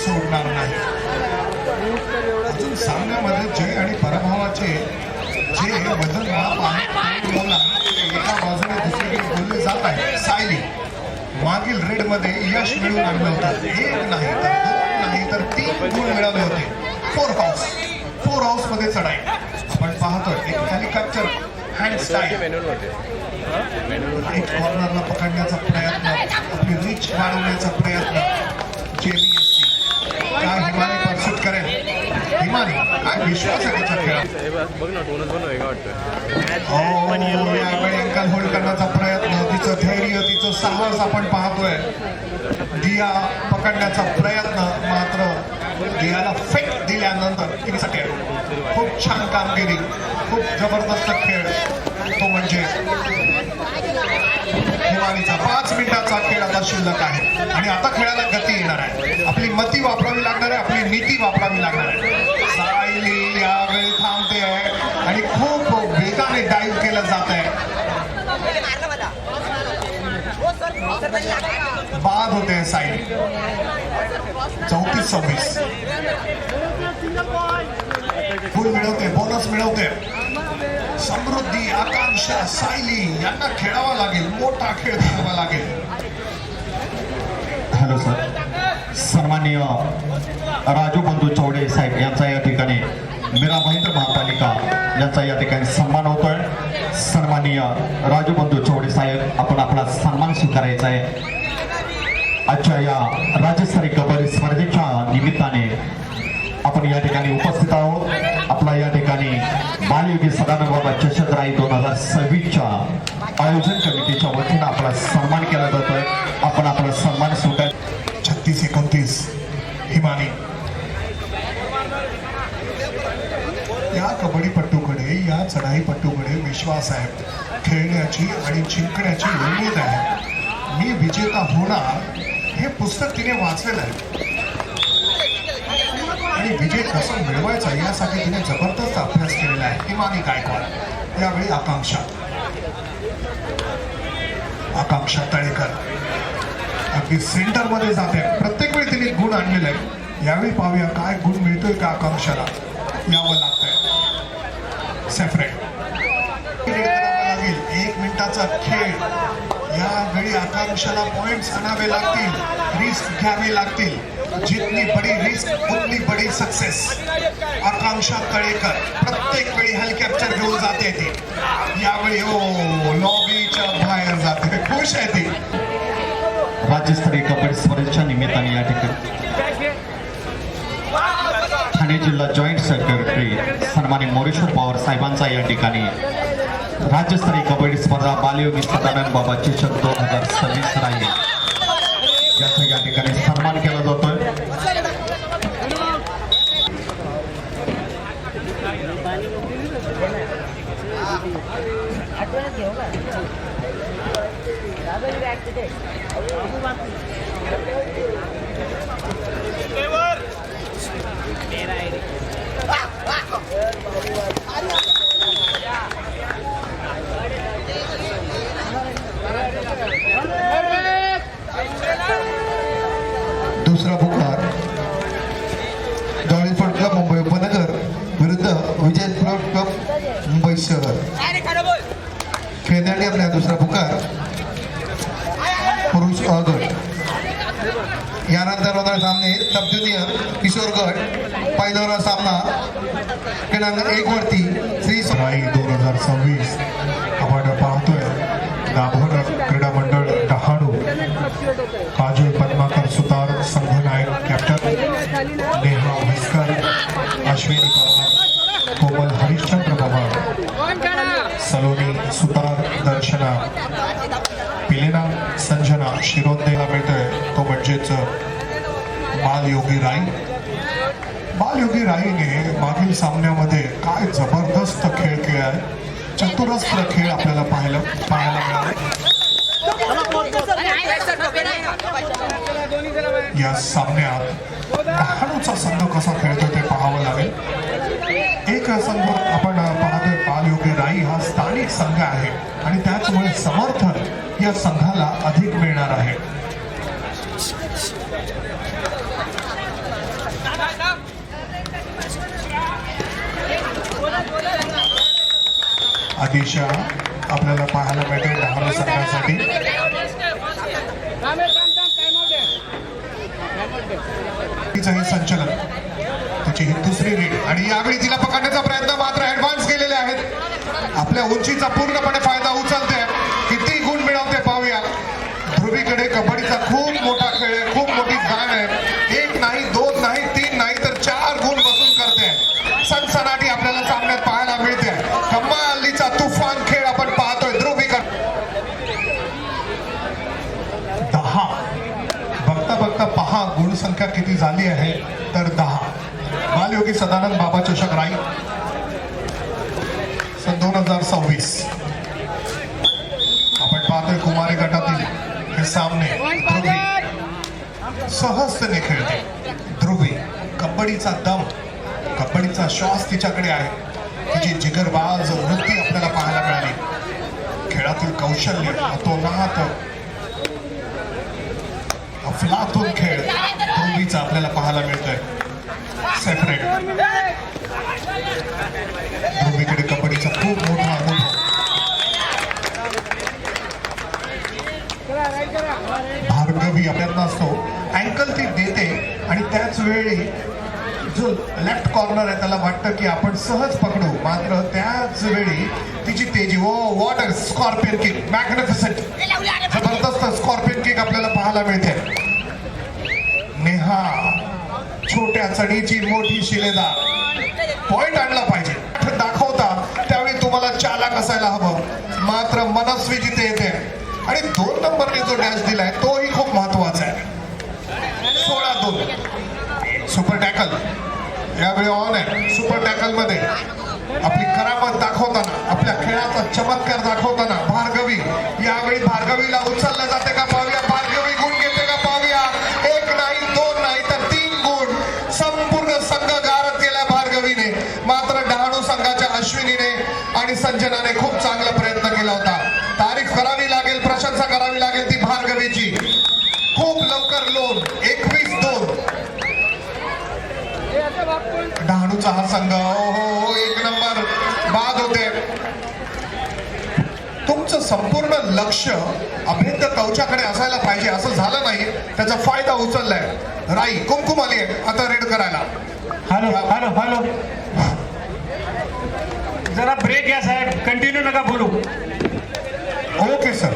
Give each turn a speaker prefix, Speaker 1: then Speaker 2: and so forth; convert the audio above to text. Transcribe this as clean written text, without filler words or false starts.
Speaker 1: सोडणार नाही. अजून सामन्यामध्ये जय आणि पराभवाचे जे वजन माप आहे एका बाजूने दुसरीकडे बोलले जात आहे. सायली मागील रेडमध्ये यश मिळवून आणलं होतं. 1 नाही तर 2 नाही तर 3 गुण मिळवले होते. 4 हाऊस मध्ये चढाई आपण पाहतोय. एक हेलिकॉप्टर हँड स्टाईल राईट कॉर्नरला पकडण्याचा प्रयत्न, आपली रीच वाढवण्याचा प्रयत्न. जेबीएससी काय हिमानी परसूट करेल. हिमानी काय विश्वास आहे त्याच्या खेळात. यावेळी अँकल होल्ड करण्याचा प्रयत्न, तिचं धैर्य, तिचं साहस आपण पाहतोय. दिया पकडण्याचा प्रयत्न, मात्र दियाला फेक दिल्यानंतर तिच्यासाठी खूप छान कामगिरी, खूप जबरदस्त खेळ. तो म्हणजे हिमानीचा 5 मिनिटाचा खेळ आता शिल्लक आहे आणि आता खेळाला गती येणार आहे. आपली मती वापरावी लागणार आहे, आपली नीती वापरावी लागणार आहे. सायली यावेळी थांबते आहे आणि खूप वेगाने डाईव्ह केलं जात आहे. बाद होते सायली. 34-26 गुण मिळवते, बोनस मिळवते. समृद्धी, आकांक्षा, सायली यांना खेळावा लागेल, मोठा खेळ खेळावा लागेल.
Speaker 2: हॅलो सर, सन्माननीय राजू बंधू चौडे साहेब यांचा या ठिकाणी मीरा महेंद्र महापालिका यांचा या ठिकाणी सन्मान होतोय. सन्माननीय राजू बंधू चौडे साहेब, आपण आपला सन्मान स्वीकारायचा आहे. आजच्या या राज्यस्तरीय कबड्डी स्पर्धेच्या निमित्ताने आपण या ठिकाणी उपस्थित आहोत. आपला या ठिकाणी बालयोगी सदानंद बाबा चषक राई 2026च्या आयोजन कमिटीच्या वतीनं आपला सन्मान केला जातोय. आपण आपला सन्मान स्वीकार.
Speaker 1: 36-29 हिमानी. या कबड्डीपट्टूकडे, या चढाईपट्टूकडे विश्वास आहे, खेळण्याची आणि जिंकण्याची उमेद आहे. मी विजेता होणार हे पुस्तक तिने वाचलेलं आहे आणि विजय कसं मिळवायचा यासाठी तिने जबरदस्त अभ्यास केलेला आहे. हिमानी गायकवाड. यावेळी आकांक्षा तळेकर अगदी सेंटर मध्ये जाते. प्रत्येक वेळी तिने गुण आणलेला आहे. यावेळी पाहूया काय गुण मिळतोय का आकांक्षाला. यावं लागतंय. सेपरेट लागेल. 1 मिनिटाचा खेळ. यावेळी आकांक्षाला पॉइंट्स आणावे लागतील, रिस्क घ्यावे लागतील. जितनी बडी रिस्क उतनी बडी सक्सेस. आकांक्षा तळेकर प्रत्येक वेळी हेलिकॉप्टर घेऊन जाते ती. यावेळी लॉबीच्या बाहेर जाते. खुश आहे ती.
Speaker 2: राज्यस्तरीय कबड्डी स्पर्धेच्या निमित्ताने या ठिकाणी ठाणे जिल्हा जॉईंट सेक्रेटरी सन्माननीय मोरेश्वर पवार साहेबांचा या ठिकाणी राज्यस्तरीय कबड्डी स्पर्धा बालयोगी सदानंद बाबा चषक 2026 राहील याचा या ठिकाणी सन्मान केला जातोय.
Speaker 1: दुसरा पुकार डॉली फ्लोट क्लब मुंबई उपनगर विरुद्ध विजय फ्लोट क्लब मुंबई शहर. खेळण्यासाठी आपला दुसरा पुकार पुरुष अ गट. यानंतर होणारे सामने सब ज्युनियर किशोर गट. पहिला सामना क्रमांक 1 वरती श्री 2026 आपण पाहतोय. दाभोळ क्रीडा मंडळ डहाणू. काजल पद्माकर सुतार संघनायक कॅप्टन. नेहा म्हस्कर, अश्विनी पवार, कोमल हरिश्चंद्र पवार, सलोनी सुतार, दर्शना पिलेना, संजना शिरोंदेला मिळतोय तो म्हणजेच बालयोगी राई. बालयोगी राईने मागील सामन्यामध्ये काय जबरदस्त खेळ केलाय. चतुरस्र खेळ आपल्याला पाहायला मिळाला. या सामन्यात डहाणूचा संघ कसा खेळतो ते पाहावं लागेल. एक संघ आपण पाहतोय बालयोगी राई हा स्थानिक संघ आहे आणि त्याचमुळे समर्थन या संघाला अधिक मिळणार आहे. अतिशय आपल्याला पाहायला मिळते डहाणू संघासाठी. तिचं हे संचलन, तिची ही दुसरी रीड आणि यावेळी तिला पकडण्याचा प्रयत्न मात्र ऍडव्हान्स केलेले आहेत. आपल्या उंचीचा पूर्णपणे फायदा उचलते. किती गुण मिळवते पाहूया. ध्रुवीकडे कबड्डीचा खूप मोठा खेळ आहे, खूप मोठी जाण आहे. 1 नाही 2 नाही 3 नाही तर 4 गुण वसूल करते. सनसनाटी आपल्याला सामन्यात पाहायला मिळते. कमालीचा तुफान खेळ आपण पाहतोय. ध्रुवीकडे 10. बघता बघता पहा गुणसंख्या किती झाली आहे तर 10. बालयोगी सदानंद बाबा चषक राई सन 2026. आपण पाहतोय कुमारी गटातील हे सामने. ध्रुवी सहजतेने खेळते. ध्रुवी कबड्डीचा दम, कबड्डीचा श्वास तिच्याकडे आहे. तिची जिगरबाज वृत्ती आपल्याला पाहायला मिळाली. खेळातील कौशल्य, अतोनात अफलातून खेळ ध्रुवीचा आपल्याला पाहायला मिळतोय. सेपरेट ध्रुवीकडे कबड्डीचा खूप मोठा अनुभव. भार्गवी आपल्यात असतो. अँकल ती देते आणि त्याच वेळी जो लेफ्ट कॉर्नर आहे त्याला वाटतं की आपण सहज पकडू, मात्र त्याच वेळी तिची तेजी. Oh what a scorpion kick, magnificent, जबरदस्त स्कॉर्पियन किक आपल्याला पाहायला मिळते. नेहा छोट्या चढीची मोठी शिलेदार. पॉइंट आणला पाहिजे दाखवता त्यावेळी तुम्हाला चालाक असायला हवं, मात्र मनस्वी जिथे येते. आणि 2 नंबरने जो डॅश दिलाय तोही खूप महत्वाचा आहे. 16-2 सुपर टॅकल यावेळी ऑन आहे. सुपर टॅकल मध्ये आपली करामत दाखवताना, आपल्या खेळाचा चमत्कार दाखवताना भार्गवी, यावेळी भार्गवीला उचललं जाते का पाहूया. भार्गवी गुण घेते का पाहूया. 1 नाही 2 नाही तर 3 गुण संपूर्ण संघ गारद केला भार्गवीने. मात्र डहाणू संघाच्या अश्विनीने आणि संजनाने खूप चांगला प्रयत्न केला होता. तारीफ करावी लागेल, प्रशंसा करावी लागेल ती भार्गवीची. खूप लवकर लोन. 21-2 डहाणूचा हा संघ. हो 1 नंबर बाद होते. तुमचं संपूर्ण लक्ष अभेद्य कवचाकडे असायला पाहिजे, असं झालं नाही. त्याचा फायदा उचललाय. राई कुमकुम आली आहे आता रेड करायला.
Speaker 3: हॅलो हॅलो हॅलो, जरा ब्रेक घ्या साहेब, कंटिन्यू नका बोलू.
Speaker 1: Okay sir.